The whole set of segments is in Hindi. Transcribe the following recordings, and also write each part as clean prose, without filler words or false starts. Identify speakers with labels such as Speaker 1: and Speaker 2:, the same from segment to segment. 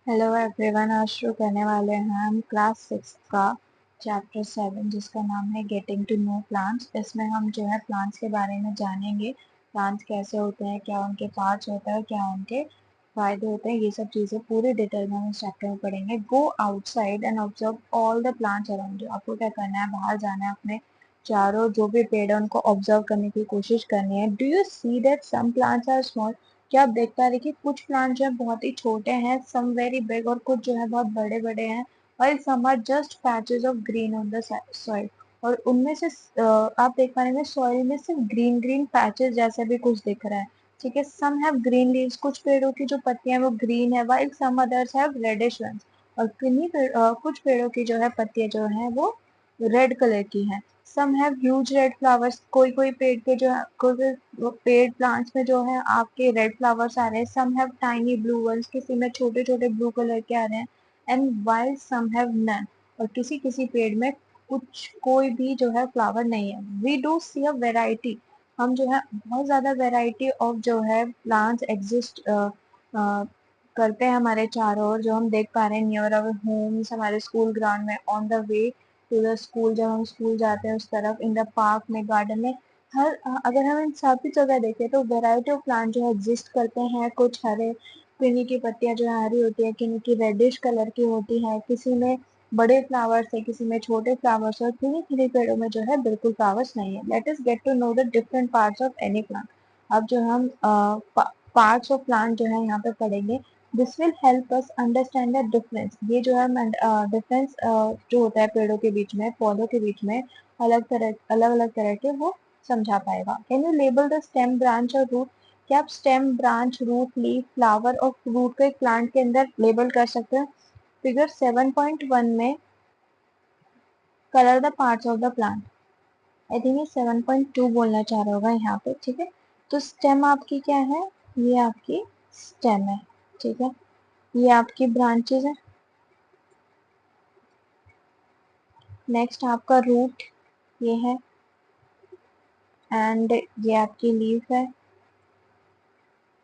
Speaker 1: हेलो एवरीवन, आज शुरू करने वाले हैं हम क्लास 6 का चैप्टर 7 जिसका नाम है गेटिंग टू नो प्लांट्स। इसमें हम जो है प्लांट्स के बारे में जानेंगे। प्लांट्स कैसे होते हैं, क्या उनके पार्ट्स होते हैं, क्या उनके फायदे होते हैं, ये सब चीज़ें पूरे डिटेल में हम इस चैप्टर में पढ़ेंगे। Go outside and observe all the plants around you. आपको क्या करना है, बाहर जाना है, अपने चारों जो भी पेड़ है उनको ऑब्जर्व करने की कोशिश करनी है। Do you see that some plants are small? क्या आप देख पा रहे हैं कि कुछ प्लांट जो है बहुत ही छोटे हैं, सम वेरी बिग, और कुछ जो है बहुत बड़े बड़े हैं, और some are just patches of green on the soil. और उनमें से आप देख पा रहे हैं सॉइल में सिर्फ ग्रीन ग्रीन पैचेस जैसे भी कुछ दिख रहा है। ठीक है, सम हैव ग्रीन लीव्स, कुछ पेड़ों की जो पत्तियां हैं वो ग्रीन है, while some others have reddish ones. और कुछ पेड़ों की जो है पत्तियां जो है वो रेड कलर की हैं। Some have huge red flowers, कोई कोई पेड़ के जो है, कोई कोई वो पेड़ प्लांट्स में जो है आपके रेड फ्लावर्स आ रहे हैं। Some have tiny blue ones, किसी में छोटे छोटे ब्लू कलर के आ रहे हैं। And while some have none, और किसी किसी पेड़ में कुछ कोई भी जो है फ्लावर नहीं है। We do see a variety, हम जो है बहुत ज्यादा वेराइटी ऑफ जो है प्लांट्स एग्जिस्ट करते हैं हमारे चारों ओर, जो हम देख पा रहे हैं नियर अवर होम्स, हमारे स्कूल ग्राउंड में, on the way to the school, जब हम स्कूल जाते हैं उस तरफ, इन द पार्क में, गार्डन में, अगर हम इन सभी जगह देखें तो वेराइटी ऑफ प्लांट जो है एग्जिस्ट करते हैं। कुछ हरे, किन्हीं की पत्तियां जो है हरी होती है, किन्हीं की रेडिश कलर की होती है, किसी में बड़े फ्लावर्स है, किसी में छोटे फ्लावर्स है, और किन्हीं किन्हीं पेड़ों में जो है बिल्कुल फ्लावर्स नहीं है। Let us get to know the different parts of any plant. अब जो हम पार्ट्स ऑफ प्लांट जो है यहाँ पे पढ़ेंगे, this will help us understand the difference. ये जो है डिफरेंस जो होता है पेड़ों के बीच में, पौधों के बीच में, अलग अलग तरह के, वो समझा पाएगा। Can you label the stem, branch और रूट? क्या आप stem, branch, root, leaf, flower और फ्रूट को एक प्लांट के अंदर लेबल कर सकते हैं? फिगर 7.1 में colour the parts of the plant. I think ये 7.2 बोलना चाह रहा होगा यहाँ पे। ठीक है, तो स्टेम आपकी क्या है, ये आपकी स्टेम है। ठीक है, ये आपकी ब्रांचेस है। नेक्स्ट आपका रूट ये है, एंड ये आपकी लीफ है।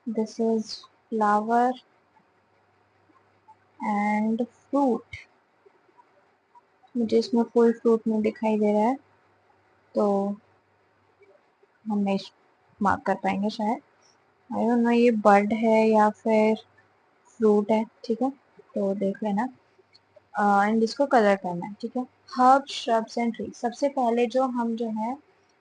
Speaker 1: This is flower and fruit. मुझे इसमें कोई फ्रूट नहीं दिखाई दे रहा है, तो हम नहीं मार्क कर पाएंगे शायद। आई डोंट नो ये बर्ड है या फिर फ्रूट है। ठीक है, तो देख लेना। एंड इसको कलर करना है। ठीक है, हर्ब, श्रब्स एंड ट्रीज। सबसे पहले जो हम जो है,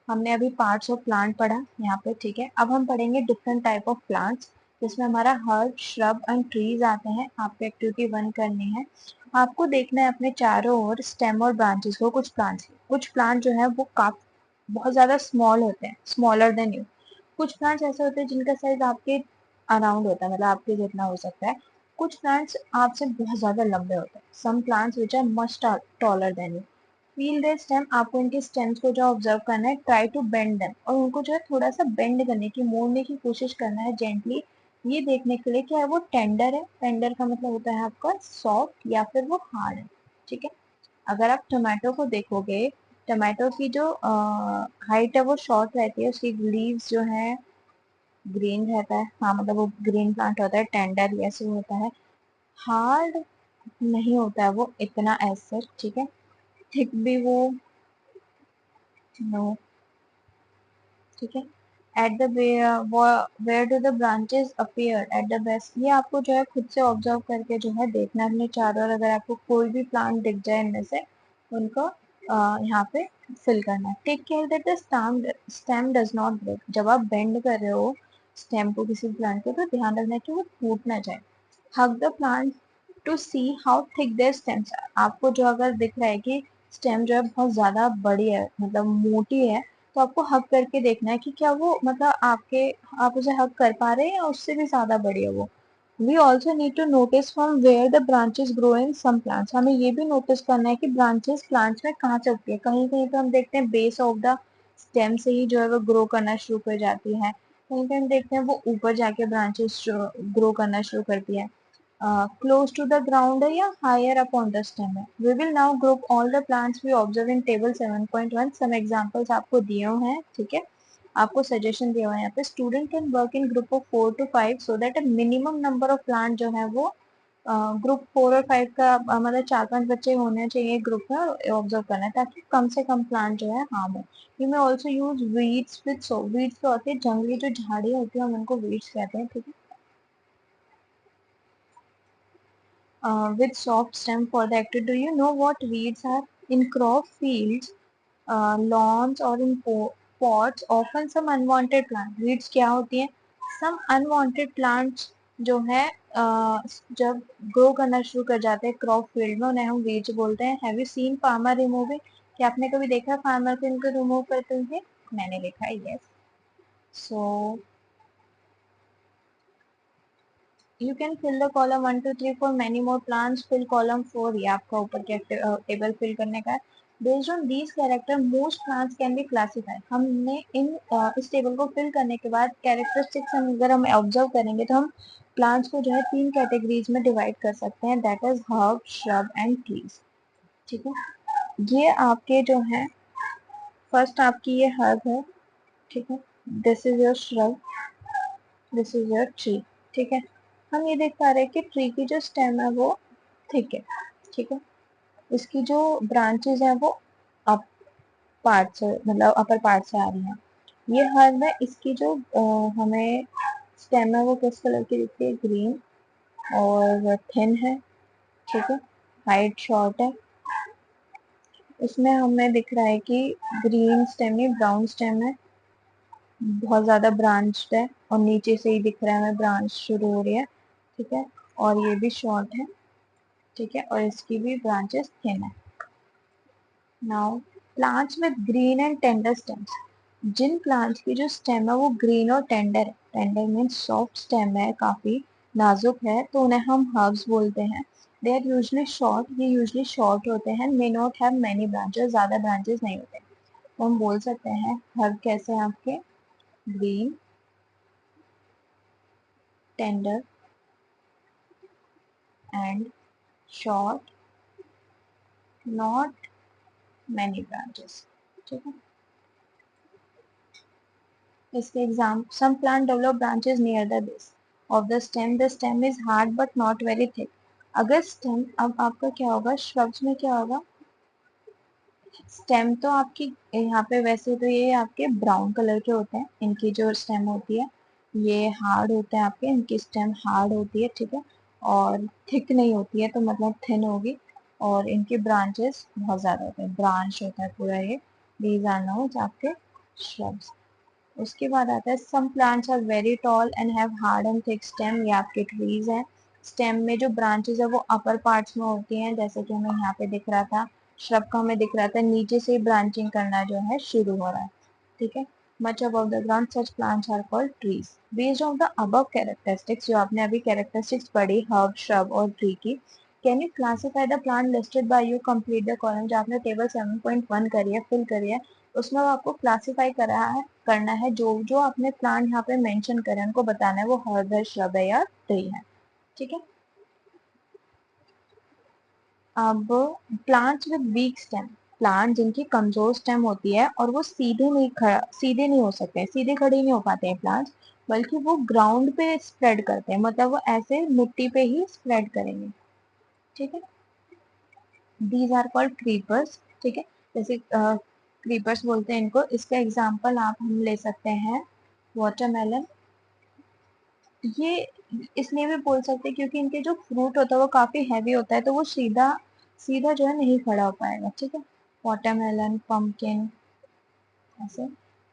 Speaker 1: हमने अभी पार्ट्स ऑफ प्लांट पढ़ा यहाँ पे। ठीक है, अब हम पढ़ेंगे डिफरेंट टाइप ऑफ प्लांट्स, जिसमें हमारा हर्ब, श्रब एंड ट्रीज आते हैं। आपको एक्टिविटी 1 करनी है। आपको देखना है अपने चारों ओर स्टेम और ब्रांचेस को। कुछ प्लांट जो है वो काफी बहुत ज्यादा स्मॉल होते हैं, स्मॉलर देन यू। कुछ प्लांट्स ऐसे होते हैं जिनका साइज आपके अराउंड होता है, मतलब आपके जितना हो सकता है। कुछ प्लांट्स आपसे बहुत ज्यादा लंबे होते हैं। Some plants which are much taller than you. Feel their stem, आपको इनके स्टेम्स को जो ऑब्जर्व करना है। ट्राई टू बेंड देम, और उनको जो है थोड़ा सा बेंड करने की, मोड़ने की कोशिश करना है जेंटली, ये देखने के लिए क्या है वो टेंडर है। टेंडर का मतलब होता है आपका सॉफ्ट या फिर वो हार्ड है। ठीक है, अगर आप टोमेटो को देखोगे, टोमेटो की जो हाइट है वो शॉर्ट रहती है, उसकी लीव्स जो है ग्रीन रहता है। हाँ, मतलब वो ग्रीन प्लांट होता है, टेंडर ऐसे होता है, हार्ड नहीं होता है वो इतना ऐसे। ठीक है, थिक भी वो नो। ठीक है, at the where do the branches appear at the best, ये आपको जो है खुद से ऑब्जर्व करके जो है देखना है अपने चारों ओर। अगर आपको कोई भी प्लांट दिख जाए इनमें से, उनको यहाँ पे फिल करना है। Take care that the stem does not break, जब आप बेंड कर रहे हो स्टेम को किसी प्लांट को, तो ध्यान रखना है कि वो टूट ना जाए। Hug the plant to see how thick their stems are. आपको जो अगर दिख रहा है कि स्टेम जो है बहुत ज्यादा बड़ी है, मतलब मोटी है, तो आपको हग करके देखना है कि क्या वो, मतलब आप उसे हग कर पा रहे हैं या उससे भी ज्यादा बड़ी है वो। We also need to notice from where the branches grow in some plants. हमें ये भी नोटिस करना है कि ब्रांचेस प्लांट्स में कहाँ से उगती है। कहीं कहीं पे हम देखते हैं बेस ऑफ द स्टेम से ही जो है वो ग्रो करना शुरू कर जाती है। कहीं कहीं हम देखते हैं वो ऊपर जाके ब्रांचेस ग्रो करना शुरू करती है। Close to the ground है या higher up on the stem है। We will now group all the plants we observe in table 7.1. Some examples आपको दिए हुए हैं। ठीक है, आपको सजेशन दिया हुआ है यहाँ पे। Student can work in group of 4 to 5 so that a minimum number of plant जो है वो ग्रुप 4 और 5 का मतलब 4-5 बच्चे होने चाहिए ग्रुप में और ऑब्जर्व करना है ताकि कम से कम प्लांट जो है हार्म हो। You may also use weeds with so weeds तो होते हैं जंगली जो झाड़ियाँ होती है हम उनको वीड्स कहते हैं, ठीक है। With soft stem for the active. Do you know what weeds are? In crop fields, lawns or in pots, often some unwanted plant. Weeds क्या होती हैं? Some unwanted plants जो है जब ग्रो करना शुरू कर जाते हैं क्रॉप फील्ड में उन्हें हम वीड्स बोलते हैं। Have you seen farmer removing? क्या आपने कभी देखा फार्मर को इनको रिमूव करते हुए? मैंने देखा है, yes. So you can fill the column 1 2 3 4 many more plants, fill column 4, ये आपका ऊपर के टेबल फिल करने का है। Based on these character most plants can be classified. हमने इस टेबल को फिल करने के बाद कैरेक्टरिस्टिक्स अगर हम ऑब्जर्व करेंगे तो हम प्लांट्स को जो है 3 कैटेगरीज में डिवाइड कर सकते हैं, that is herb, shrub and trees, ठीक है। ये आपके जो है फर्स्ट आपकी ये हर्ब है, ठीक है। This is your shrub, this is your tree, ठीक है। हम ये देख पा रहे हैं कि ट्री की जो स्टेम है वो थिक है, ठीक है। इसकी जो ब्रांचेस हैं वो अप पार्ट से मतलब अपर पार्ट से आ रही हैं। ये हर्ब है, इसकी जो हमें स्टेम है वो किस कलर की दिखती है? ग्रीन और थिन है, ठीक है। हाइट शॉर्ट है। इसमें हमें दिख रहा है कि ग्रीन स्टेम ही ब्राउन स्टेम है, बहुत ज्यादा ब्रांच्ड है और नीचे से ही दिख रहा है हमें ब्रांच शुरू हो रही है, ठीक है। और ये भी शॉर्ट है, ठीक है, और इसकी भी ब्रांचेस थिन है। Now plants with green and tender stems, जिन प्लांट्स की जो स्टेम है वो ग्रीन और टेंडर है, टेंडर मीन्स सॉफ्ट स्टेम है, काफी नाजुक है, तो उन्हें हम हर्ब्स बोलते हैं। दे आर यूजली शॉर्ट, ये यूजली शॉर्ट होते हैं, may not have many branches, ज्यादा ब्रांचेस नहीं होते। तो हम बोल सकते हैं हर्ब कैसे हैं आपके? Green, tender and short, not many branches, ठीक है। इसके exam, some plant develop branches near the base of the stem is hard but not very thick. अगर स्टेम, अब आपका क्या होगा श्रब्स में, क्या होगा? स्टेम तो आपकी यहाँ पे वैसे तो ये आपके ब्राउन कलर के होते हैं, इनकी जो स्टेम होती है ये हार्ड होते हैं आपके, इनकी स्टेम हार्ड होती है, ठीक है, और थिक नहीं होती है, तो मतलब थिन होगी, और इनके ब्रांचेस बहुत ज्यादा होते हैं, ब्रांच होता है पूरा ये। दीज आर नोन आपके श्रब्स। उसके बाद आता है some plants are very tall and have hard and thick stem, ये आपके ट्रीज हैं। स्टेम में जो ब्रांचेस है वो अपर पार्ट्स में होती हैं, जैसे कि हमें यहाँ पे दिख रहा था, श्रब का हमें दिख रहा था नीचे से ब्रांचिंग करना जो है शुरू हो रहा है, ठीक है। Much above the ground such plants are called trees. Based on the above characteristics, जो आपने अभी कैरेक्टरिस्टिक्स पढ़ी हर्ब, श्रब और ट्री की, can you classify the plant listed by you, complete the column, जो आपने टेबल 7.1 करी है, फिल करी है, उसमें वो आपको क्लासिफाई करा है, करना है, जो जो आपने प्लांट यहाँ पे मेंशन करे उनको बताना है वो हर्ब है, श्रब है या ट्री है, ठीक है। अब plants with weak stem, plant जिनकी कमजोर स्टेम होती है और वो सीधे नहीं हो सकते, सीधे खड़े नहीं हो पाते हैं प्लांट्स, बल्कि वो ग्राउंड पे स्प्रेड करते हैं, मतलब वो ऐसे मिट्टी पे ही स्प्रेड करेंगे, ठीक है। दीज आर कॉल्ड क्रीपर्स, ठीक है। जैसे क्रीपर्स बोलते हैं इनको, इसका एग्जाम्पल आप हम ले सकते हैं वाटरमेलन। ये इसलिए भी बोल सकते हैं क्योंकि इनके जो फ्रूट होता है वो काफी हैवी होता है, तो वो सीधा सीधा जो है नहीं खड़ा हो पाएगा, ठीक है। वाटरमेलन, पम्पकिन, ऐसे।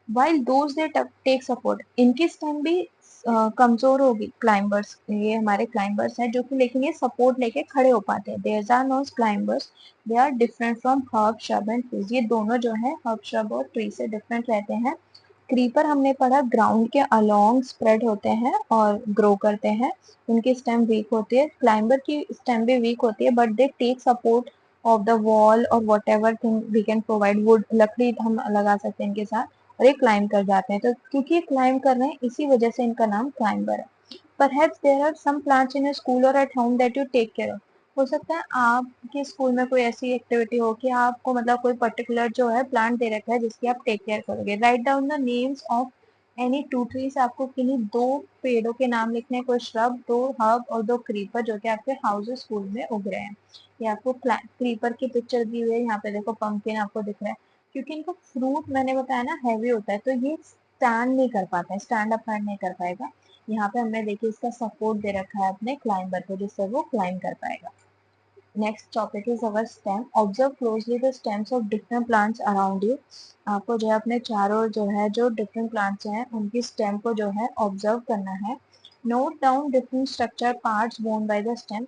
Speaker 1: While those they take support, इनकी स्टेम भी कमजोर होगी, क्लाइंबर्स, ये हमारे क्लाइंबर्स हैं जो कि लेकिन ये सपोर्ट लेके खड़े हो पाते हैं, there are known climbers, they are different from herb, shrub and trees, ये दोनों जो है हर्ब, श्रब और ट्री से डिफरेंट रहते हैं। क्रीपर हमने पढ़ा ग्राउंड के अलोंग स्प्रेड होते हैं और ग्रो करते हैं, उनकी स्टेम वीक होती है, क्लाइंबर की स्टेम भी वीक होती है, but they take support of the wall और whatever thing we can provide, wood लकड़ी हम लगा सकते हैं इनके साथ, और ये क्लाइंब कर जाते हैं, तो क्योंकि ये क्लाइंब कर रहे हैं इसी वजह से इनका नाम क्लाइंबर है। Perhaps there are some plants in a school or at home that you take care of. हो सकता है आपके स्कूल में कोई ऐसी एक्टिविटी हो कि आपको मतलब कोई पर्टिकुलर जो है प्लांट दे रखा है जिसकी आप टेक केयर करोगे। Write down the names of any two trees, आपको किन्हीं दो पेड़ों के नाम लिखने हैं, कोई श्रब, दो हर्ब और दो क्रीपर जो कि आपके हाउस स्कूल में उग रहे हैं। ये आपको क्रीपर की पिक्चर दी हुई है, यहाँ पे देखो पंपकिन आपको दिख रहा है। क्योंकि इनका फ्रूट मैंने बताया ना हैवी होता है, तो ये स्टैंड नहीं कर पाता है, स्टैंड अप नहीं कर पाएगा। यहाँ पे हमने देखिए इसका सपोर्ट दे रखा है अपने क्लाइंबर को, जिससे वो क्लाइंब कर पाएगा। Next topic is our stem. Observe closely the stems of different plants around you. आपको जो है अपने चारों जो है जो डिफरेंट प्लांट्स हैं उनकी स्टेम को जो है ऑब्जर्व करना है। Note down different structure parts born by the stem.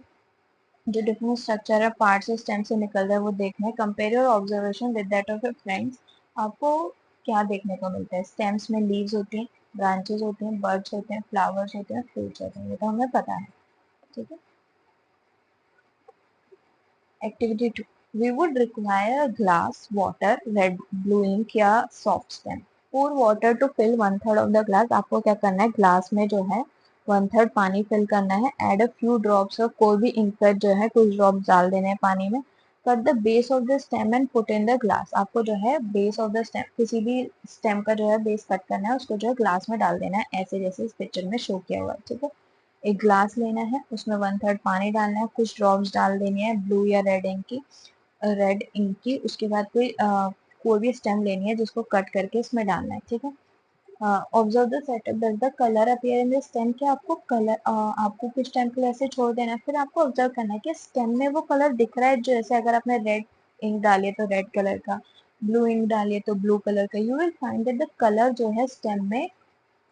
Speaker 1: जो डिफरेंट स्ट्रक्चर है पार्ट्स स्टेम से निकल रहे हैं वो देखना है। Compare your observation with that of your friends. आपको क्या देखने को मिलता है? स्टेम्स में लीव्स होती हैं, ब्रांचेस होते हैं, बर्ड्स होते हैं, फ्लावर्स होते हैं, फ्रूट्स होते हैं, ये तो हमें पता है। ठीक है। Activity 2. We would require a glass, water, red, blue ink या soft stem. Pour water to fill 1/3 of the glass. आपको क्या करना है? ग्लास में जो है 1/3 पानी फिल करना है. Add a few drops of कोई भी इंक जो है कुछ ड्रॉप्स डाल देने हैं पानी में. Cut the base of the stem and put in the glass. आपको जो है base of the stem किसी भी stem का जो है base कट करना है, उसको जो है ग्लास में डाल देना है, ऐसे जैसे इस पिक्चर में शो किया हुआ है. ठीक है। एक ग्लास लेना है, उसमें 1/3 पानी डालना है, कुछ ड्रॉप्स डाल देनी है ब्लू या रेड इंक की। उसके बाद कोई भी स्टेम लेनी है जिसको कट करके इसमें डालना है। ठीक है। Observe the setup, does the colour appear in the stem. क्या आपको कलर आपको कुछ टाइम के लिए ऐसे छोड़ देना है, फिर आपको ऑब्जर्व करना है कि स्टेम में वो कलर दिख रहा है। जैसे अगर आपने रेड इंक डाली है तो रेड कलर का, ब्लू इंक डाली है तो ब्लू कलर का। You will find that the colour जो है स्टेम में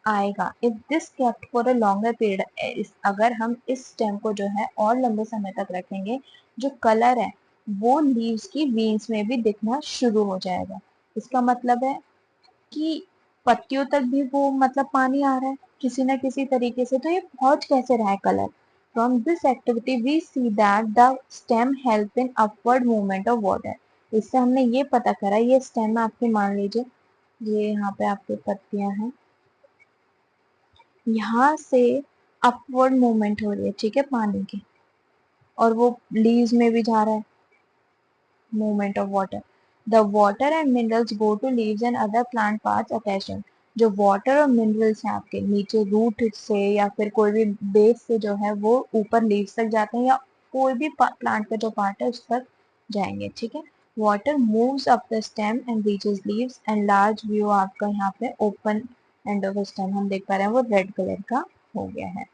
Speaker 1: आएगा। If this kept for a longer period, अगर हम इस स्टेम को जो है और लंबे समय तक रखेंगे, जो कलर है वो लीव्स की वीन्स में भी दिखना शुरू हो जाएगा। इसका मतलब है कि पत्तियों तक भी वो मतलब पानी आ रहा है किसी ना किसी तरीके से। तो ये पहुंच कैसे रहा है colour? From this activity we see that the stem help in upward movement of water. इससे हमने ये पता करा, ये स्टेम आपके मान लीजिए ये यहाँ पे आपके पत्तियां हैं, यहाँ से अपवर्ड मूवमेंट हो रही है, ठीक है, पानी की, और वो लीव्स में भी जा रहा है movement of water. The water and minerals go to leaves and other plant parts attached. जो वाटर और मिनरल्स हैं आपके नीचे रूट से या फिर कोई भी बेस से जो है वो ऊपर लीव्स तक जाते हैं, या कोई भी प्लांट का जो पार्ट है उस तक जाएंगे। ठीक है। Water moves up the stem and reaches leaves and large view आपका यहाँ पे ओपन एंड ऑफ स्टेम हम देख पा रहे हैं वो रेड कलर का हो गया है।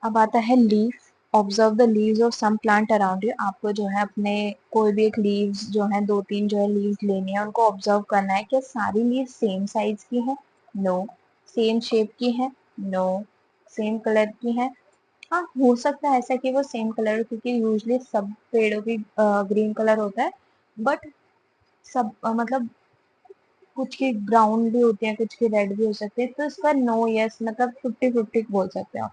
Speaker 1: अब आता है leaf. Observe the leaves of some plant around you. आपको जो है अपने कोई भी एक लीव्स जो है दो तीन जो है लीव्स लेनी है, उनको ऑब्जर्व करना है कि सारी लीव्स सेम साइज की है? नो। सेम शेप की है? नो। सेम कलर की है? हाँ, हो सकता है ऐसा कि वो सेम कलर, क्योंकि यूजली सब पेड़ों की ग्रीन कलर होता है, बट सब मतलब कुछ की ब्राउन भी होती है, कुछ की रेड भी हो सकती है। तो इसका नो यस मतलब 50-50 बोल सकते हो।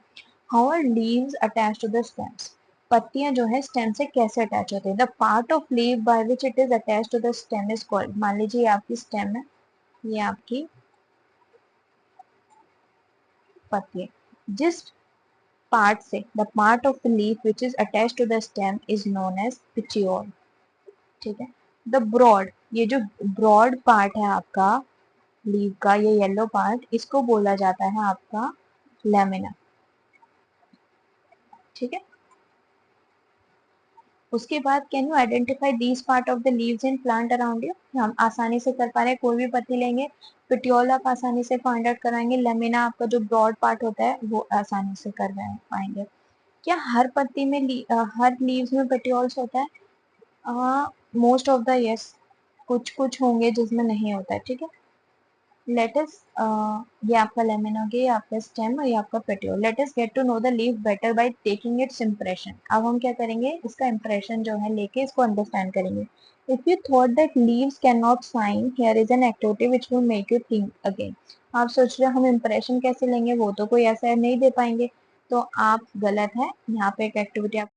Speaker 1: How are leaves attach to the stems. पत्तियां जो है स्टेम से कैसे अटैच होती है? The part of leave by which it is attach to the stem is called. मान लीजिए ये आपकी स्टेम है, ये आपकी पत्ती है। जिस पार्ट से the part of the leaf which is attach to the stem is known as petiole. ठीक है। द ब्रॉड, ये जो ब्रॉड पार्ट है आपका लीव का, ये येलो पार्ट, इसको बोला जाता है आपका लेमिना। ठीक है। उसके बाद can you identify these part of the leaves in plant around you. हम आसानी से कर पा रहे हैं, कोई भी पत्ती लेंगे, पिटियोल आप आसानी से फाइंड आउट कराएंगे, लेमिना आपका जो ब्रॉड पार्ट होता है वो आसानी से कर पाएंगे। क्या हर पत्ती में हर लीव्स में पेटियोल्स होता है? मोस्ट ऑफ द यस, कुछ कुछ होंगे जिसमें नहीं होता है। ठीक है। लेटस ये आपका लेमन हो गया, ये आपका स्टेम और ये आपका petiole. Let's get to know the leaf better by taking its impression. अब हम क्या करेंगे, इसका इंप्रेशन जो है लेके इसको अंडरस्टैंड करेंगे। If you thought that leaves can not sign, here is an activity which will make you think again. आप सोच रहे हो हम इंप्रेशन कैसे लेंगे, वो तो कोई ऐसा नहीं दे पाएंगे, तो आप गलत है। यहाँ पे एक एक्टिविटी आप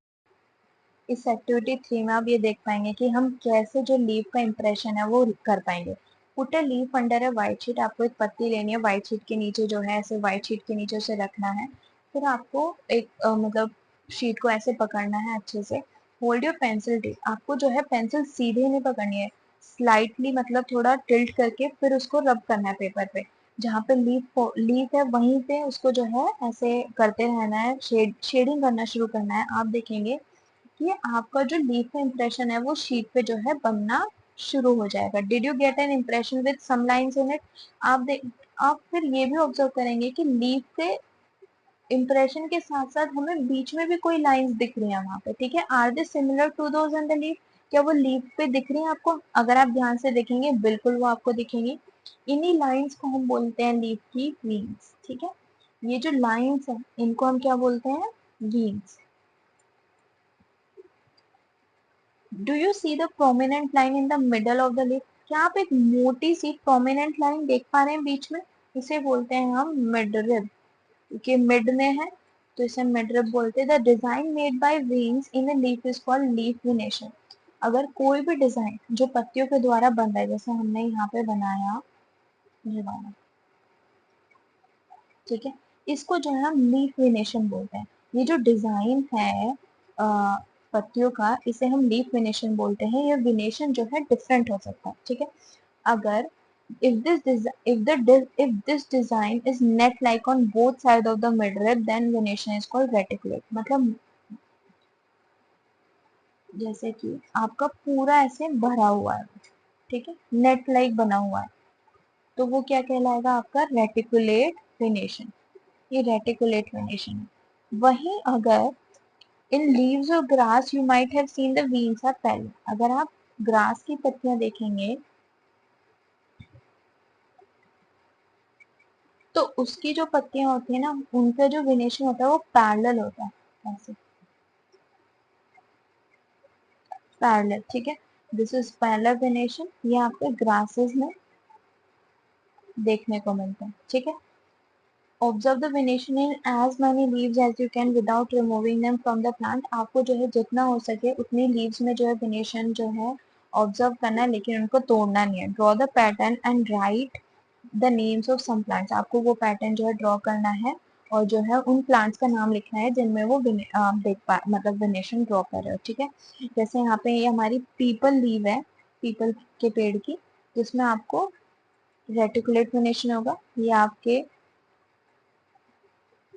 Speaker 1: इस एक्टिविटी 3 में आप ये देख पाएंगे कि हम कैसे जो लीफ का इंप्रेशन है वो कर पाएंगे। Put a leaf under a white sheet. आपको एक पत्ती लेनी है, व्हाइट शीट के नीचे जो है ऐसे व्हाइट शीट के नीचे उसे रखना है। फिर आपको एक मतलब शीट को ऐसे पकड़ना है अच्छे से। Hold your pencil tip. आपको जो है पेंसिल सीधे नहीं पकड़नी है, स्लाइटली मतलब थोड़ा टिल्ट करके फिर उसको रब करना है पेपर पे। जहाँ पे लीफ है वहीं पे उसको जो है ऐसे करते रहना है, शेडिंग करना शुरू करना है। आप देखेंगे कि आपका जो लीफ का इंप्रेशन है वो शीट पे जो है बनना शुरू हो जाएगा। Did you get an impression with some lines in it? आप देख आप फिर ये भी ऑब्जर्व करेंगे कि लीफ के इम्प्रेशन के साथ साथ हमें बीच में भी कोई लाइंस दिख रही है वहां पे, ठीक है। Are they similar to those in the leaf? क्या वो लीफ पे दिख रही है आपको? अगर आप ध्यान से देखेंगे बिल्कुल वो आपको दिखेंगी। इन्हीं लाइंस को हम बोलते हैं लीफ की वीन्स, ठीक है। ये जो लाइंस है इनको हम क्या बोलते हैं? Veins. Do you see the prominent line in the middle of the leaf? क्या आप एक मोटी सी प्रोमिनेंट लाइन देख पा रहे हैं बीच में? इसे बोलते हैं हम मिडरिब, क्योंकि मिड में है तो इसे मिडरिब बोलते हैं। The design made by veins in a leaf is called leaf venation. अगर कोई भी डिजाइन जो पत्तियों के द्वारा बन रहा है, जैसे हमने यहाँ पे बनाया ये वाला, ठीक है, इसको जो है हम लीफ वेनेशन बोलते हैं। ये जो डिजाइन है पत्तियों का, इसे हम लीफ वेनेशन बोलते हैं। ये वेनेशन जो है डिफरेंट हो सकता है, ठीक है। अगर if this design is net like on both sides of the midrib, then venation is called reticulate। मतलब जैसे कि आपका पूरा ऐसे भरा हुआ है, ठीक है, नेट लाइक बना हुआ है, तो वो क्या कहलाएगा? आपका रेटिकुलेट वेनेशन। ये रेटिकुलेट वेनेशन है। वहीं अगर in leaves of grass you might have seen the veins are parallel. अगर आप ग्रास की पत्तियां देखेंगे तो उसकी जो पत्तियां होती है ना, उनका जो वेनेशन होता है वो पैरेलल होता है, ऐसे पैरेलल, ठीक है। This is parallel venation. ये आपके ग्रासेस में देखने को मिलता है, ठीक है। Observe the venation in as many leaves as you can without removing them from the plant. आपको जो है जितना हो सके उतनी लीव्स में जो है वेनेशन जो है ऑब्जर्व करना है, लेकिन उनको तोड़ना नहीं है। Draw the pattern and write the names of some plants. आपको वो पैटर्न जो है ड्रॉ करना है और जो है उन प्लांट्स का नाम लिखना है जिनमें वो देख पा मतलब वेनेशन ड्रॉ कर रहे हो, ठीक है। जैसे यहाँ पे ये हमारी पीपल लीव है, पीपल के पेड़ की, जिसमें आपको रेटिकुलेट वेनेशन होगा। ये आपके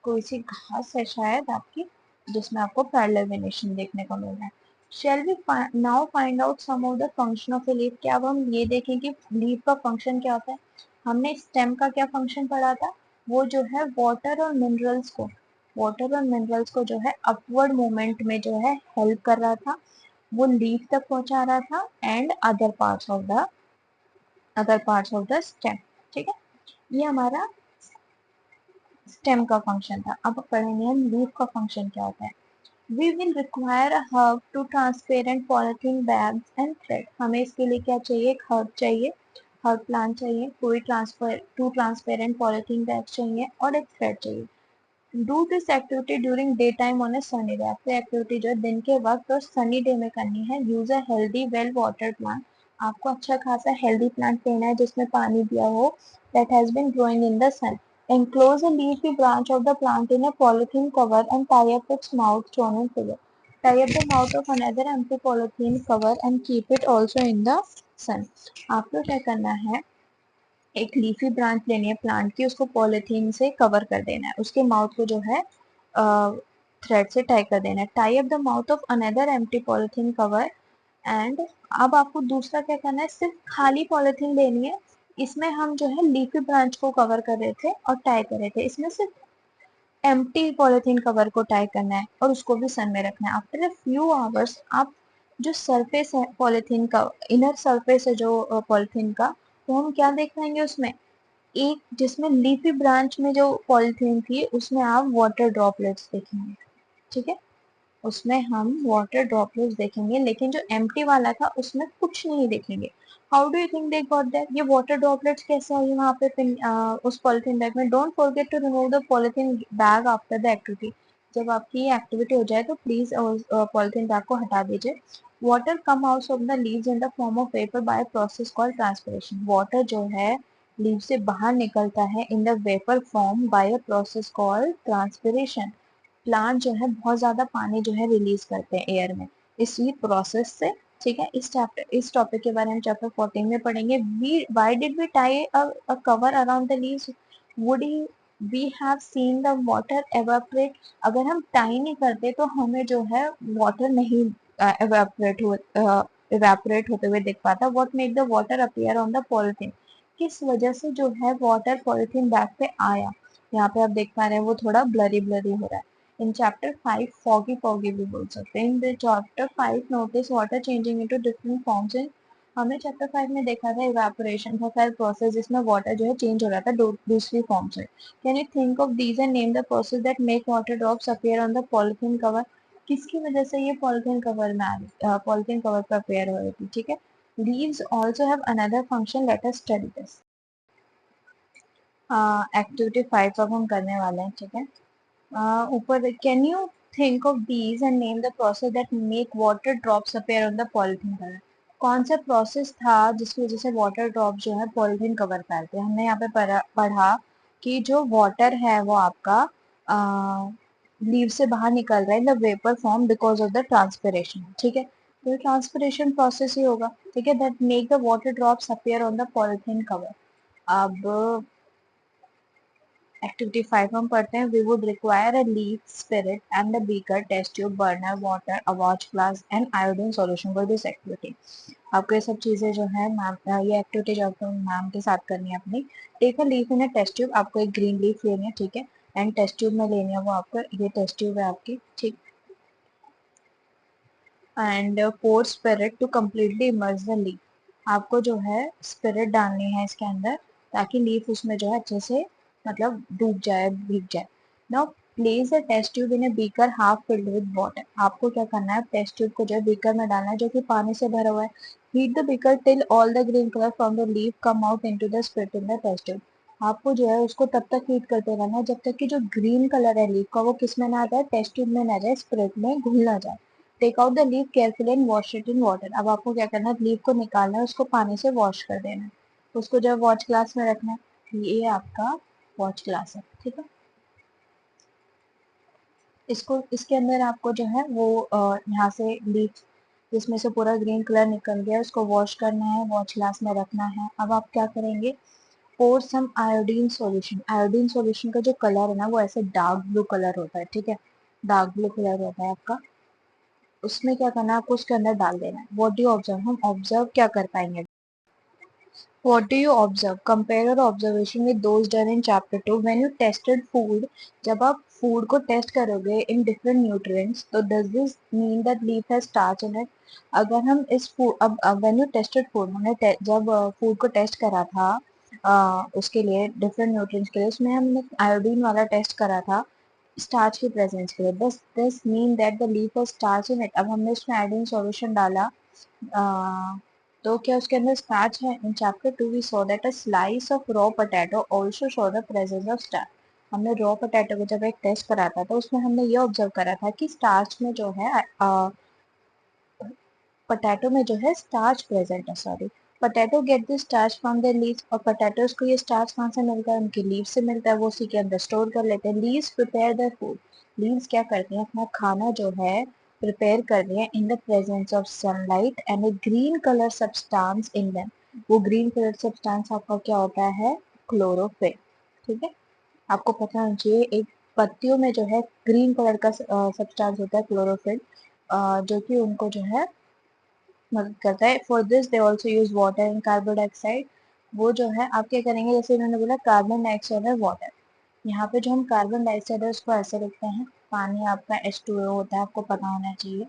Speaker 1: कोई सी घास है शायद आपकी, जिसमें आपको पैरेलल वेनेशन देखने को मिल रहा है। Shall we now find out some of the function of a leaf? क्या अब हम ये देखें कि लीफ का फंक्शन क्या होता है? हमने स्टेम का क्या फंक्शन पढ़ा था? वो जो है वाटर और मिनरल्स को जो है अपवर्ड मूवमेंट में जो है हेल्प कर रहा था, वो लीफ तक पहुंचा रहा था and other parts of the stem, ठीक है। ये हमारा स्टेम का फंक्शन था। अब पढ़ेंगे हम लीफ का फंक्शन क्या होता है। We will require a herb two transparent polythene bags and thread. हमें इसके लिए क्या चाहिए? एक हर्ब चाहिए, हर्ब प्लांट चाहिए, कोई ट्रांसपेरेंट पॉलिथीन बैग चाहिए और एक थ्रेड चाहिए। Do this activity during day time on A sunny day. आपको एक्टिविटी जो है दिन के वक्त और सनी डे में करनी है। Use a healthy well water plant. आपको अच्छा खासा हेल्दी प्लांट लेना है जिसमें पानी दिया हो, that has been growing in the sun. Enclose a leafy branch of the plant in a polythene cover and tie up its mouth shown in figure. Tie up the mouth of another empty polythene cover and keep it also in the sun. आपको क्या करना है? एक लीफी ब्रांच लेनी है प्लांट की, उसको पॉलिथीन से कवर कर देना है, उसके माउथ को जो है थ्रेड से टाई कर देना है। Tie up the mouth of another empty polythene cover and अब आपको दूसरा क्या करना है? सिर्फ खाली पॉलिथीन लेनी है। इसमें हम जो है लीफी ब्रांच को कवर कर रहे थे और टाई कर रहे थे, इसमें सिर्फ एम्प्टी पॉलिथीन कवर को टाई करना है और उसको भी सन में रखना है। आफ्टर अ फ्यू आवर्स आप जो सरफेस है पॉलिथीन का, इनर सरफेस है जो पॉलिथीन का, तो हम क्या देख पाएंगे उसमें? एक जिसमें लीफी ब्रांच में जो पॉलिथीन थी उसमें आप वाटर ड्रॉपलेट्स देखेंगे, ठीक है। उसमें हम वाटर ड्रॉपलेट्स देखेंगे, लेकिन जो एम्प्टी वाला था उसमें कुछ नहीं देखेंगे। How do you think they got that? ये वाटर ड्रॉपलेट्स कैसे आई वहाँ पे उस पॉलिथीन बैग में? Don't forget to remove the polythene bag after the activity. जब आपकी ये एक्टिविटी हो जाए तो प्लीज पॉलिथीन बैग को हटा दीजिए। Water come out of the leaves in the form of vapour by process called transpiration. Water जो है लीव से बाहर निकलता है in the vapour form by a process called transpiration. Plant जो है बहुत ज्यादा पानी जो है रिलीज करते हैं एयर में इसी प्रोसेस से, ठीक है, इस टॉपिक के बारे में चैप्टर 14 में पढ़ेंगे। We why did we tie a cover around the leaves, would we have seen the water evaporate. अगर हम टाई नहीं करते तो हमें जो है वाटर नहीं एवापोरेट होते हुए दिख पाता। What make the water appear on the polythene, किस वजह से जो है वाटर पॉलिथीन बैग पे आया। यहाँ पे आप देख पा रहे हैं वो थोड़ा ब्लरी ब्लरी हो रहा है। In chapter 5, foggy foggy भी बोल सकते हैं। In the chapter 5, notice water changing into different forms in, हमने चैप्टर 5 में देखा था इवेपोरेशन का सारा प्रोसेस जिसमें वाटर जो है चेंज हो रहा था दूसरी फॉर्म से। Can you think of these and name the process that make water drops appear on the polythene cover, किसकी वजह से ये पॉलिथीन कवर में आ रही, पॉलिथीन कवर पर अपीयर हो रही थी। ठीक है, leaves also have another function, let us study this. Activity 5 अब हम करने वाले हैं। ठीक है, ऊपर can you think of these and name the process that make water drops appear on the polythene cover, कौन सा प्रोसेस था जिसकी वजह से वाटर ड्रॉप जो है पॉलिथीन कवर पे आते हैं। हमने यहाँ पे पढ़ा कि जो वाटर है वो आपका लीव से बाहर निकल रहा है in the vapour form because of the transpiration. ठीक है, तो ट्रांसपिरेशन प्रोसेस ही होगा। ठीक है, that make the water drops appear on the polythene cover. अब एक्टिविटी 5 हम पढ़ते हैं। We would require a leaf spirit and a beaker, test tube, burner, water, a watch glass and iodine solution for this activity. आपको ये सब चीजें जो है मैम, ये एक्टिविटी जो आपको मैम के साथ करनी है अपनी। Take a leaf in a test tube, आपको एक ग्रीन लीफ लेनी है। ठीक है, एंड टेस्ट ट्यूब में लेनी है वो आपको, ये टेस्ट ट्यूब है आपकी। ठीक, and pour spirit to completely immerse the leaf, आपको जो है स्पिरिट डालनी है इसके अंदर ताकि लीफ उसमें जो है अच्छे से मतलब डूब जाए, भीग जाए। Now place the test tube in a beaker half filled with water, आपको क्या करना है, टेस्ट ट्यूब को जो है बीकर में डालना है जो कि पानी से भरा हुआ है। Heat the beaker till all the green colour from the leaf come out into the spirit in the test tube, आपको जो है उसको तब तक हीट करते रहना है जब तक कि जो ग्रीन कलर है लीफ का वो किस में ना आ जाए, टेस्ट ट्यूब में ना जाए, स्पिरिट में घुल ना जाए। Take out the leaf carefully and wash it in water, अब आपको क्या करना है, लीफ को निकालना है, उसको पानी से वॉश कर देना है, उसको जो वॉच ग्लास में रखना है। ये आपका वॉच ग्लास है। ठीक है, इसको इसके अंदर आपको जो है वो यहाँ से लीफ जिसमें से पूरा ग्रीन कलर निकल गया उसको वॉश करना है, वॉच ग्लास में रखना है। अब आप क्या करेंगे, पोर सम आयोडीन सॉल्यूशन, आयोडीन सॉल्यूशन का जो कलर है ना वो ऐसे डार्क ब्लू कलर होता है। ठीक है, डार्क ब्लू कलर होता है आपका, उसमें क्या करना है, आपको उसके अंदर डाल देना है। व्हाट डू यू ऑब्जर्व, हम ऑब्जर्व क्या कर पाएंगे, what do you observe, compare your observation with those done in chapter 2 when you tested food, जब आप फूड को टेस्ट करोगे इन डिफरेंट न्यूट्रिएंट्स तो does this mean that leaf has starch in it, अगर हम इस फूड अब व्हेन यू टेस्टेड फूड, हमने जब फूड को टेस्ट करा था उसके लिए डिफरेंट न्यूट्रिएंट्स के लिए, उसमें हमने आयोडीन वाला टेस्ट करा था स्टार्च की प्रेजेंस के लिए, बस this mean that the leaf has starch in it. अब हमने इसमें आयोडीन सॉल्यूशन डाला तो क्या उसके अंदर स्टार्च है। In chapter 2 we saw that a slice of raw potato also show the presence of starch, हमने रॉ पोटैटो को जब एक टेस्ट करा था तो उसमें हमने ये ऑब्जर्व करा था कि स्टार्च में जो है पोटैटो में जो है स्टार्च प्रेजेंट है। Sorry, potato get this starch from the leaves, और पोटैटोज को ये स्टार्च कहाँ से मिलता है, उनके लीव्स से मिलता है, वो उसी के अंदर स्टोर कर लेते हैं। Leaves prepare the food, leaves क्या करते हैं, अपना खाना जो है प्रिपेयर कर रहे हैं in the presence of sunlight and A green colour substance in them, वो ग्रीन कलर सब्सटेंस आपका क्या होता है, क्लोरोफिल। ठीक है, आपको पता होना चाहिए एक पत्तियों में जो है ग्रीन कलर का सब्सटेंस होता है क्लोरोफिल, जो कि उनको जो है मदद करता है। For this they also use water and carbon dioxide, वो जो है आप क्या करेंगे, जैसे उन्होंने बोला कार्बन डाइऑक्साइड और वाटर, यहाँ पे जो हम कार्बन डाइऑक्साइड है उसको ऐसे लिखते हैं, पानी आपका H2O होता है, आपको पता होना चाहिए।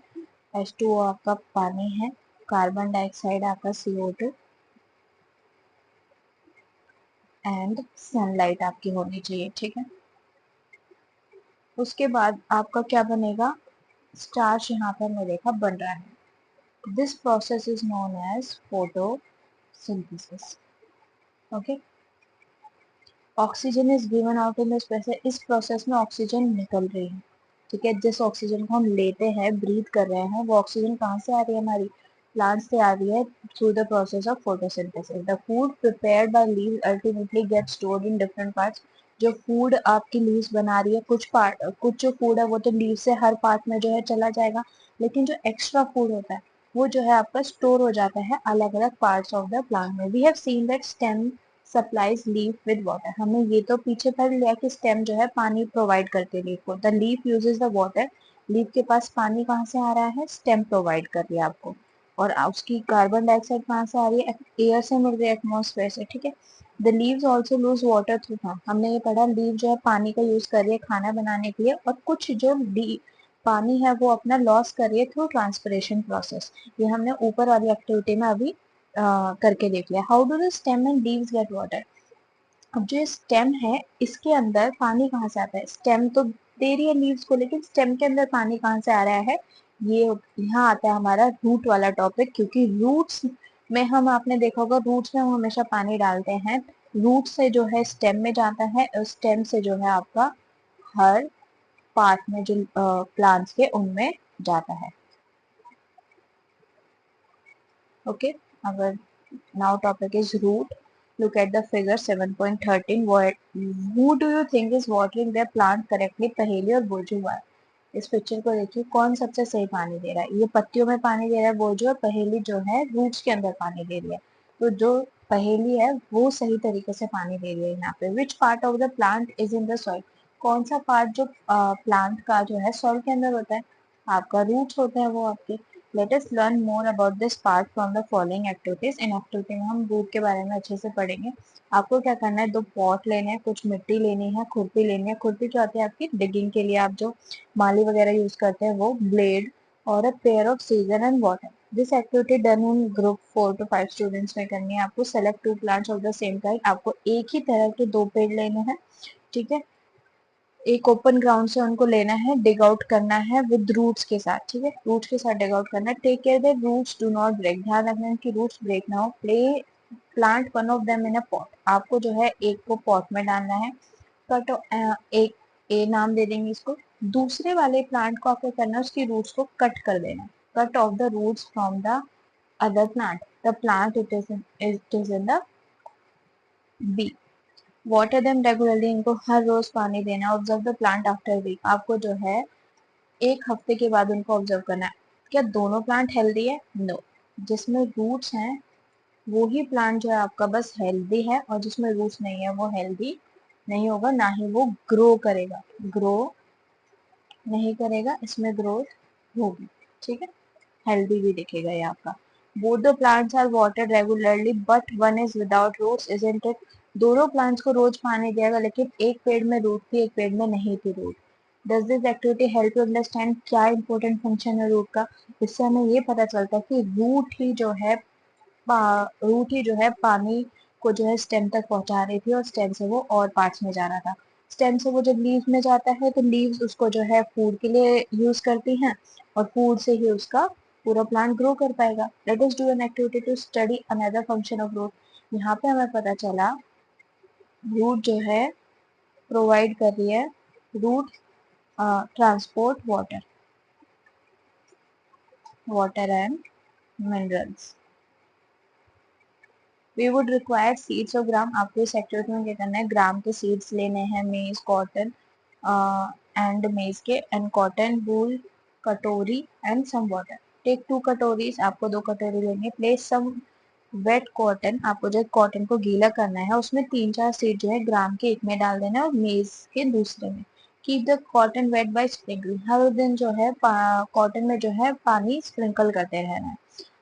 Speaker 1: H2O आपका पानी है, कार्बन डाइऑक्साइड आपका CO2 एंड सनलाइट आपकी होनी चाहिए। ठीक है, उसके बाद आपका क्या बनेगा, स्टार्च यहाँ पर हमने देखा बन रहा है। This process is known as photosynthesis. Okay, oxygen is given out in this process, इस प्रोसेस में ऑक्सीजन निकल रही है। ठीक है, जिस ऑक्सीजन को हम लेते हैं, ब्रीथ कर रहे हैं, वो ऑक्सीजन कहाँ से आ रही है, हमारी प्लांट से आ रही है through the process of photosynthesis. The food prepared by leaves ultimately get stored in different parts, जो फूड आपकी लीव्स बना रही है, कुछ जो फूड है वो तो लीव से हर पार्ट में जो है चला जाएगा, लेकिन जो एक्स्ट्रा फूड होता है वो जो है आपका स्टोर हो जाता है अलग अलग पार्ट्स ऑफ द प्लांट में। We have seen that stem supplies leaf with water. हमने ये तो पीछे पढ़ लिया कि स्टेम जो है पानी प्रोवाइड करती है लीफ को। The leaf uses the water. Leaf के पास पानी कहाँ से आ रहा है? स्टेम प्रोवाइड कर रही है आपको। और उसकी कार्बन डाइऑक्साइड कहाँ से आ रही है? एयर से मिल रही है, एटमॉस्फेयर से, ठीक है। The leaves also loose water through. हाँ, हमने ये पढ़ा लीव जो है पानी का यूज कर रही है खाना बनाने के लिए, और कुछ जो पानी है वो अपना लॉस कर रही है थ्रू ट्रांसपिरेशन प्रोसेस। ये हमने ऊपर वाली एक्टिविटी में अभी करके देख लिया। How do the stem and leaves get water? अब जो स्टेम है इसके अंदर पानी कहाँ से आता है? स्टेम तो दे रही है लीव्स को, लेकिन स्टेम के अंदर पानी कहाँ से आ रहा है? ये यहाँ आता है हमारा रूट वाला टॉपिक, क्योंकि रूट्स में हम, आपने देखा होगा रूट्स में हम हमेशा पानी डालते हैं। रूट से जो है स्टेम में जाता है, और स्टेम से जो है आपका हर पार्ट में जो प्लांट्स के उनमें जाता है। Okay, our now topic is root. Look at the figure 7.13. What, who do you think is watering their plant correctly? पहेली और बोजू वार। इस पिक्चर को देखिए, कौन सबसे सही पानी दे रहा है? ये पत्तियों में पानी दे रहा है बोजू, और पहेली जो है रूट्स के अंदर पानी दे रही है। तो जो पहेली है वो सही तरीके से पानी दे रही है यहाँ पे। Which part of the plant is in the soil? कौन सा पार्ट जो प्लांट का जो है सॉइल के अंदर होता है? आपका रूट्स होते हैं वो आपके। Let us learn more about this part from the following activities. In activity में हम रूट के बारे में अच्छे से पढ़ेंगे। आपको क्या करना है, दो पॉट लेने हैं, कुछ मिट्टी लेनी है, खुरपी लेनी है। खुरपी क्या होती है आपकी? डिगिंग के लिए आप जो माली वगैरह यूज करते हैं वो, ब्लेड, और a pair of scissor and water. This activity done in group 4 to 5 students में करनी है आपको। Select 2 plants of the same kind. आपको एक ही तरह के 2 पेड़ लेने हैं, ठीक है। एक ओपन ग्राउंड से उनको लेना है, डिग आउट करना है विद रूट्स के साथ, ठीक है। रूट्स के साथ डिग आउट करना है। Take care that roots do not break. ध्यान रखना है कि रूट्स ब्रेक ना हो। Plant one of them in a pot. आपको जो है एक को पॉट में डालना है। कट, एक ए नाम दे देंगे इसको। दूसरे वाले प्लांट को आपको करना है उसकी रूट्स को कट कर देना। Cut off the roots from the other plant. The plant it is in the bee. Water them regularly. इनको हर रोज पानी देना। Observe the plant after week. आपको जो है एक हफ्ते के बाद उनको ऑब्जर्व करना है। क्या दोनों प्लांट हेल्दी है? नो। जिसमें रूट्स हैं वो ही प्लांट जो है आपका बस हेल्दी है, और जिसमें रूट्स नहीं है वो हेल्दी नहीं होगा, ना ही वो ग्रो करेगा। ग्रो नहीं करेगा, इसमें ग्रोथ होगी, ठीक है। हेल्दी भी दिखेगा ये आपका। Both the plants are watered regularly but one is without roots, isn't it? दोनों प्लांट्स को रोज पानी दिया गया, लेकिन एक पेड़ में रूट थी, एक पेड़ में नहीं थी root. Does this activity help you understand क्या इंपॉर्टेंट फंक्शन है रूट का? इससे हमें ये पता चलता है कि रूट ही जो है पानी को जो है स्टेम तक पहुंचा रही थी, और स्टेम से वो और पार्ट्स में जा रहा था। स्टेम से वो जब लीव में जाता है तो लीव्स उसको जो है फूड के लिए यूज करती हैं, और फूड से ही उसका पूरा प्लांट ग्रो कर पाएगा। Let us do an activity to study another function of root. यहाँ पे हमें पता चला रूट जो है प्रोवाइड कर रही है, root transport water and minerals. We would require seeds of gram. आपको इस एक्टिविटी में क्या करना है, ग्राम के सीड्स लेने हैं, मेज, कॉटन एंड मेज के, and cotton, wool, katori and some water. Take 2 katoris. आपको 2 कटोरी लेनी है। Place some wet cotton. आपको जो कॉटन को गीला करना है, उसमें 3-4 सीड जो है ग्राम के एक में डाल देना है, और मेज के दूसरे में। Keep the cotton wet by sprinkling. हर दिन जो है कॉटन में जो है पानी स्प्रिंकल करते रहना है।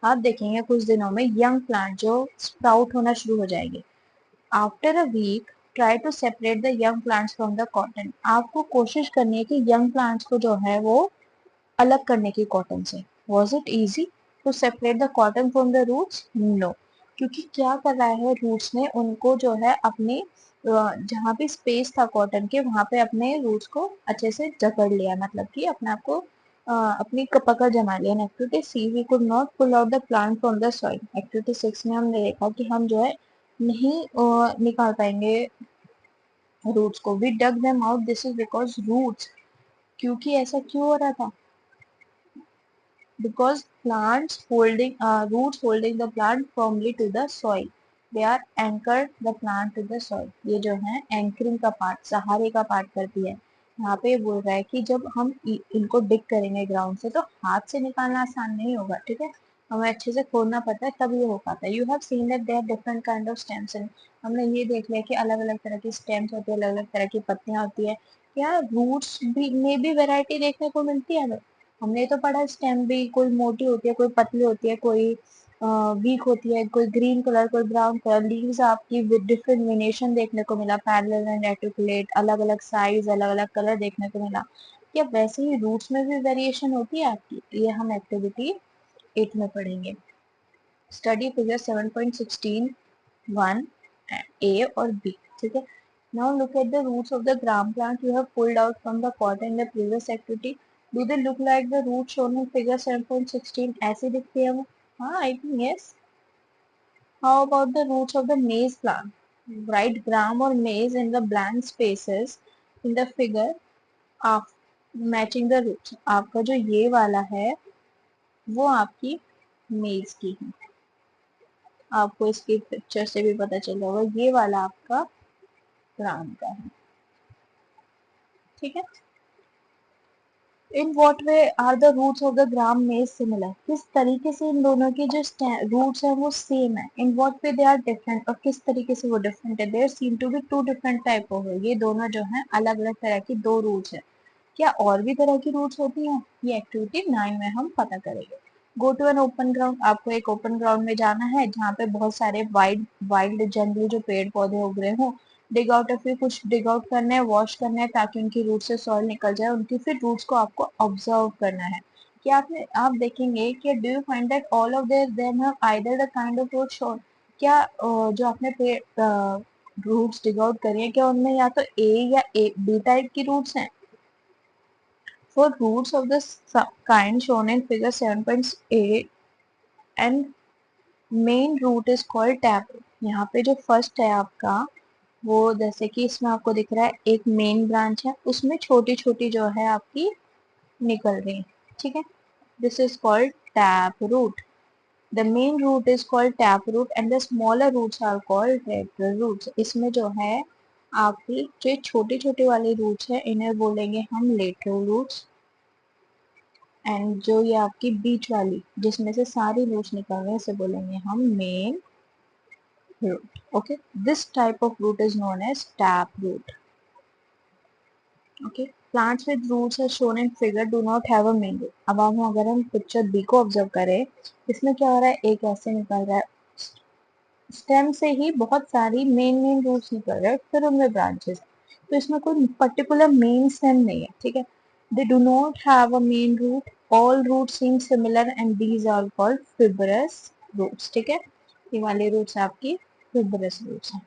Speaker 1: आप देखेंगे कुछ दिनों में यंग प्लांट जो स्प्राउट होना शुरू हो जाएंगे। After a week try to separate the young plants from the cotton. आपको कोशिश करनी है कि यंग प्लांट्स को जो है वो अलग करने की कॉटन से। Was it easy to separate the cotton from the roots? No. क्योंकि क्या कर रहा है, रूट्स ने उनको जो है अपने जहाँ पे स्पेस था कॉटन के, वहां पे अपने रूट्स को अच्छे से जकड़ लिया, मतलब कि अपने आप को अपनी पकड़ जमा लिया। Activity C, we could not pull out the plant from the soil. Activity 6 में हमने देखा कि हम जो है नहीं निकाल पाएंगे रूट्स को। We dug them out. This is because roots, क्योंकि ऐसा क्यों हो रहा था? Because plants holding roots holding the plant firmly to the soil. They are anchored the plant to the soil. ये जो है एंकरिंग का पार्ट, सहारे का पार्ट करती है। यहाँ पे बोल रहा है कि जब हम इनको डिग करेंगे ग्राउंड से, तो हाथ से निकालना आसान नहीं होगा, ठीक है। हमें अच्छे से खोदना पड़ता है तब ये हो पाता है। You have seen that there different kind of stems in, हमने ये देख लिया कि अलग अलग तरह की स्टेम्स होती है, अलग अलग तरह की पत्तियां होती है। क्या रूट्स भी में भी वैरायटी देखने को मिलती है हमें? हमने तो पढ़ा स्टेम भी कोई मोटी होती है, कोई पतली होती है, कोई वीक होती है, कोई ग्रीन कलर, कोई ब्राउन कलर। लीव्स आपकी विद डिफरेंट वेरिएशन देखने को मिला, पैरेलल एंड रेटिकुलेट, अलग अलग साइज, अलग अलग कलर देखने को मिला। क्या वैसे ही रूट्स में भी वेरिएशन होती है आपकी? ये हम एक्टिविटी 8 में पढ़ेंगे। स्टडी फिगर 7.16 1 A और B, ठीक है। Now look at the roots of the gram plant you have pulled out from the pot in the previous activity. Do they look like the roots shown in figure 7.16? ऐसे दिखते हैं वो? हाँ, I think yes. How about the roots of the maize plant? Write gram or maize in the blank spaces in the figure of matching the roots. आपका जो ये वाला है वो आपकी मेज की है, आपको इसकी पिक्चर से भी पता चल जाएगा। ये वाला आपका ग्राम का है, ठीक है। In what way are the roots of the gram maize similar? किस तरीके से इन दोनों के जो रूट्स हैं वो सेम है। In what way they are different, और किस तरीके से वो डिफरेंट है। There seem to be two different type of, ये दोनों जो हैं अलग अलग तरह की दो रूट्स है। क्या और भी तरह की रूट्स होती हैं? ये एक्टिविटी 9 में हम पता करेंगे। Go to an open ground, आपको एक ओपन ग्राउंड में जाना है जहाँ पे बहुत सारे वाइल्ड जंगली जो पेड़ पौधे उग रहे हो। डिग आउट, फिर कुछ डिग आउट करना है, वॉश करना है ताकि उनकी रूट से सॉइल निकल जाए, उनकी फिर रूट्स को आपको ऑब्जर्व करना है। क्या आप देखेंगे कि do you find that all of them have either the kind of root shown? क्या जो आपने रूट्स डिग आउट करी है, क्या उनमें या तो ए या बी टाइप की रूट्स हैं? For roots of the kind shown in figure 7.8 and main root is called taproot. यहाँ पे जो फर्स्ट है आपका वो, जैसे कि इसमें आपको दिख रहा है एक मेन ब्रांच है, उसमें छोटी छोटी जो है आपकी निकल रही है, ठीक है। This is called tap root. The main root is called tap root and the smaller roots are called lateral roots. इसमें जो है आपकी जो छोटे छोटे वाले रूट्स है इन्हें बोलेंगे हम लेटरल रूट्स, एंड जो ये आपकी बीच वाली जिसमें से सारी रूट्स निकल रहे हैं इसे बोलेंगे हम main root. Okay, this type of root is known as tap root. Okay, plants with roots are shown in figure do not have a main root. अब हम अगर हम पिक्चर बी को ऑब्जर्व करें, इसमें क्या हो रहा है, एक ऐसे निकल रहा है, स्टेम से ही बहुत सारी मेन रूट्स निकल रहे हैं, फिर उनमें ब्रांचेस। तो इसमें कोई पर्टिकुलर मेन स्टेम नहीं है, ठीक है। They do not have a main root, all roots seem similar and these are called fibrous roots, ठीक है। ये वाले रूट्स आपकी फिब्रस रूट्स हैं।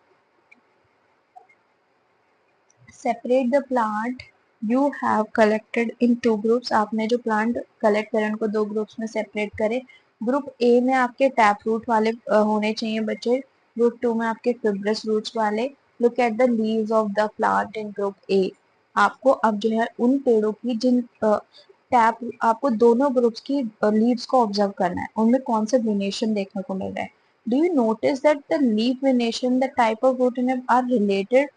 Speaker 1: Separate the plant you have collected into two groups. आपने जो प्लांट कलेक्ट करे उनको दो ग्रुप्स में सेपरेट करे। ग्रुप ए में आपके टैप रूट वाले होने चाहिए बच्चे, ग्रुप 2 में आपके फिब्रस रूट्स वाले। Look at the leaves of the plant in group A. आपको अब जो है उन पेड़ों की जिन टैप, आपको दोनों ग्रुप्स की लीव्स को ऑब्जर्व करना है, उनमें कौन से वेनेशन देखने को मिल रहे हैं। Do you notice that the leaf venation, the type of root in are related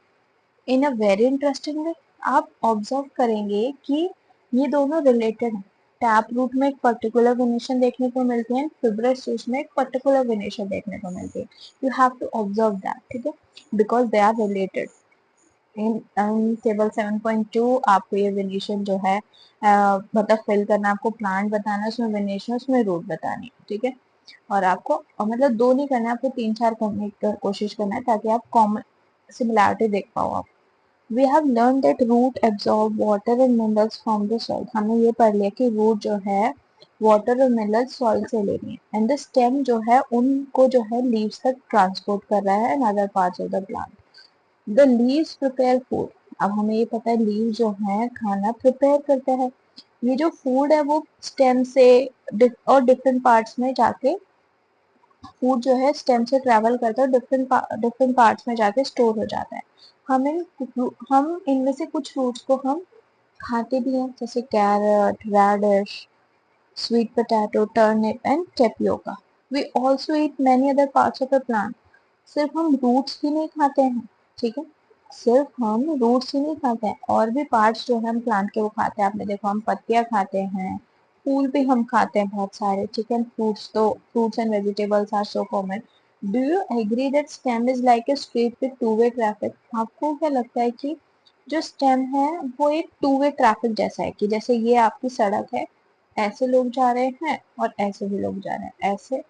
Speaker 1: in a very interesting way? आप ऑब्जर्व करेंगे कि ये दोनों रिलेटेड हैं। टैप रूट में एक पर्टिकुलर वेनेशन देखने को मिलती है, फिब्रस रूट में एक पर्टिकुलर वेनेशन देखने को मिलती है। You have to observe that, ठीक है, because they are related. In table 7.2 आपको ये वेनेशन जो है मतलब फिल करना, आपको प्लांट बताना है, उसमें वेनेशन, उसमें रूट बतानी है, ठीक है। और आपको मतलब दो नहीं करना है, आपको 3-4 करने की कोशिश करना है ताकि आप कॉमन सिमिलैरिटी देख पाओ आप। We have learned that root absorb water and minerals from the soil. हमने ये पढ़ लिया कि root जो है water और minerals soil से ले रही है, and the stem जो है उनको जो है leaves तक transport कर रहा है and other parts of the plant. The leaves prepare food. अब हमें ये पता है leaves जो है खाना prepare करता है। ये जो food है वो stem से और different parts में जाके फूड जो है स्टेम से ट्रेवल करता है, डिफरेंट पार्ट्स में जाके स्टोर हो जाता है। हम इनमें से कुछ फ्रूट्स को हम खाते भी हैं, जैसे carrot, radish, sweet potato, turnip and tapioca. We also eat many other parts of the plant. सिर्फ हम रूट्स ही नहीं खाते हैं, ठीक है, सिर्फ हम रूट्स ही नहीं खाते हैं, और भी पार्ट्स जो है हम प्लांट के वो खाते हैं। आपने देखो हम पत्तियां खाते हैं, फूल भी हम खाते हैं बहुत सारे, ठीक है, fruits and vegetables are so common. Do you agree that stem is like a street with two way traffic? आपको क्या लगता है कि जो स्टेम है वो एक टू वे ट्रैफिक जैसा है, कि जैसे ये आपकी सड़क है, ऐसे लोग जा रहे हैं और ऐसे भी लोग जा रहे हैं, ऐसे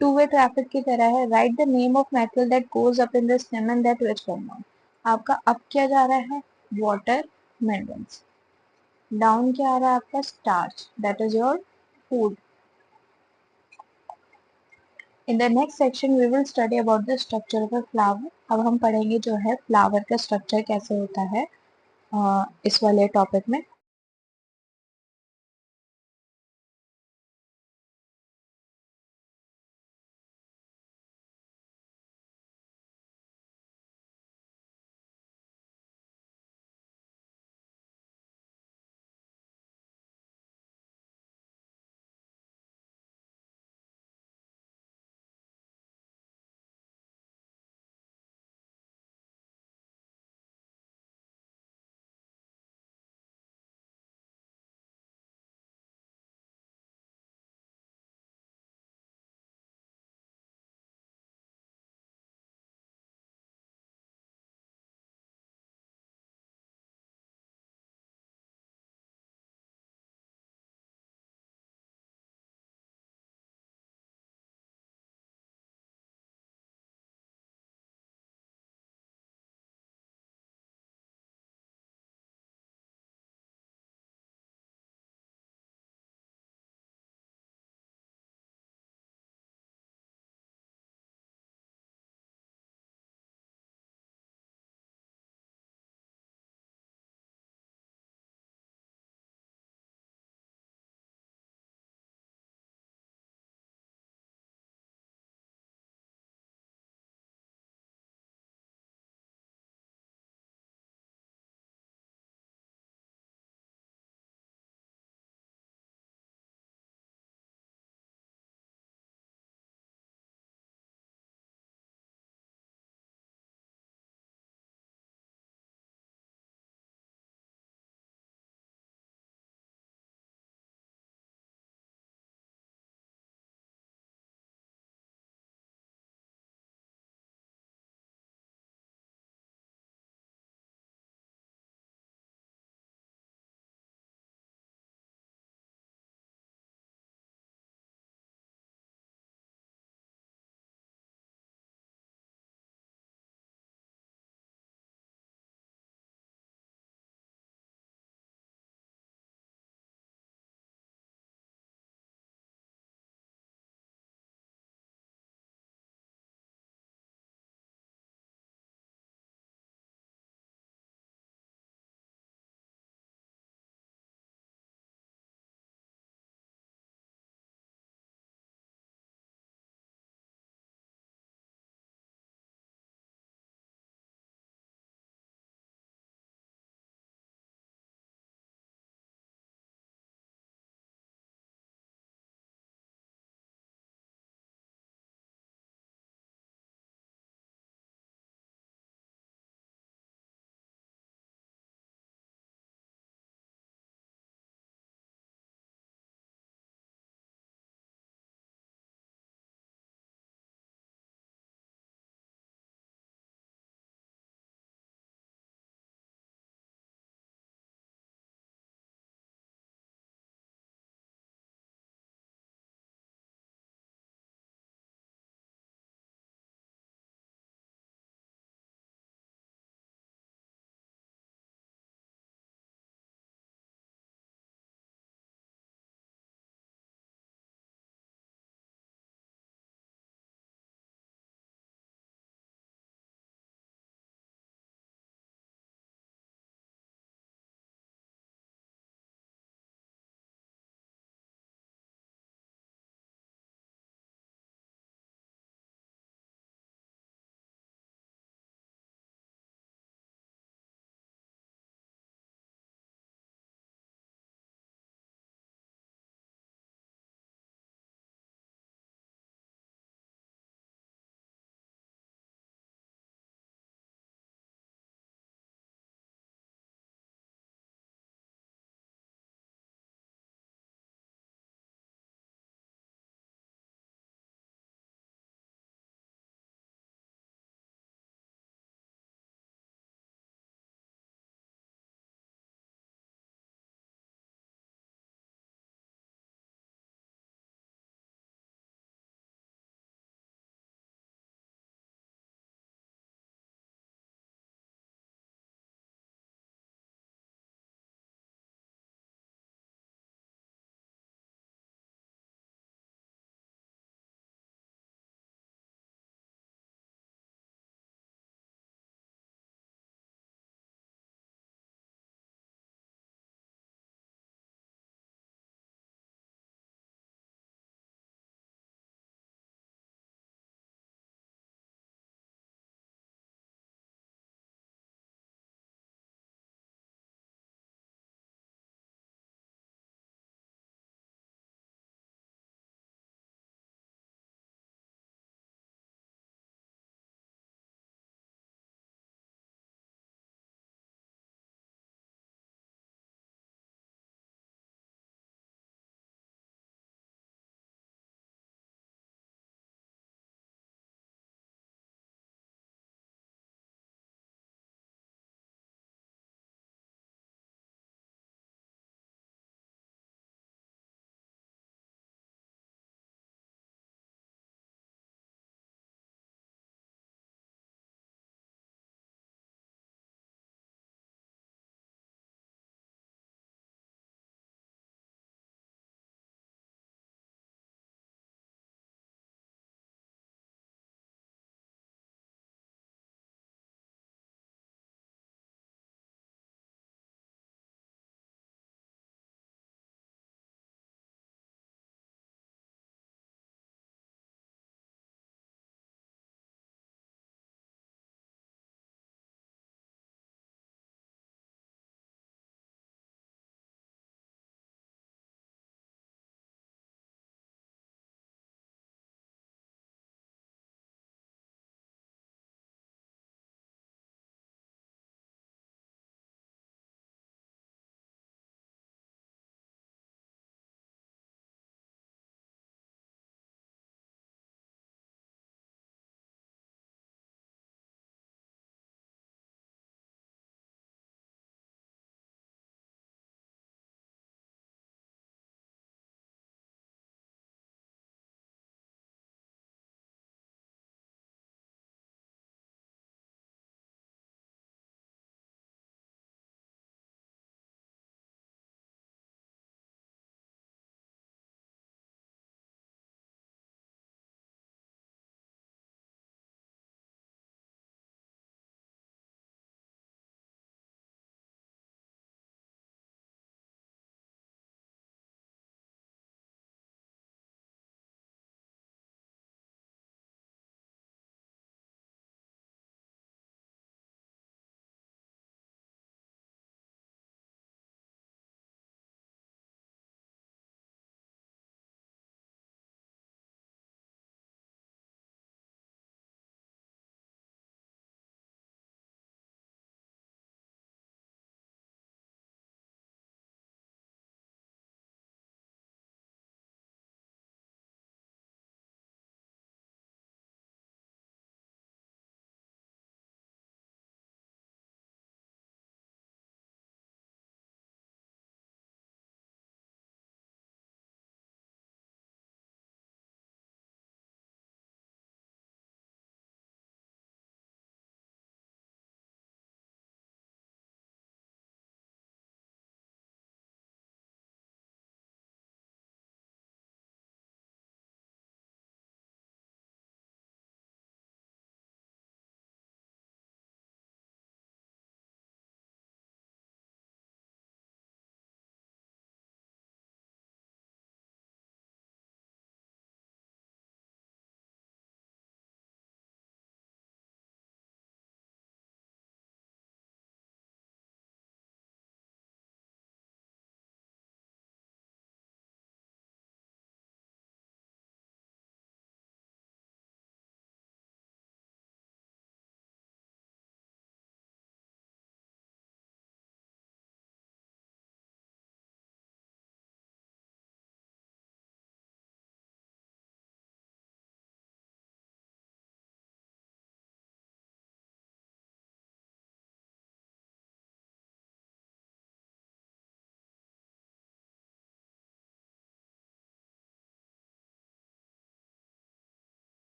Speaker 1: टू वे ट्रैफिक की तरह है. Right the name of metal that goes up in the stem and that which come down. आपका अप क्या जा रहा है? Water, minerals. डाउन क्या आ रहा है आपका? Starch, that is your food. In the next section we will study about the structure of a flower. अब हम पढ़ेंगे जो है फ्लावर का स्ट्रक्चर कैसे होता है इस वाले टॉपिक में.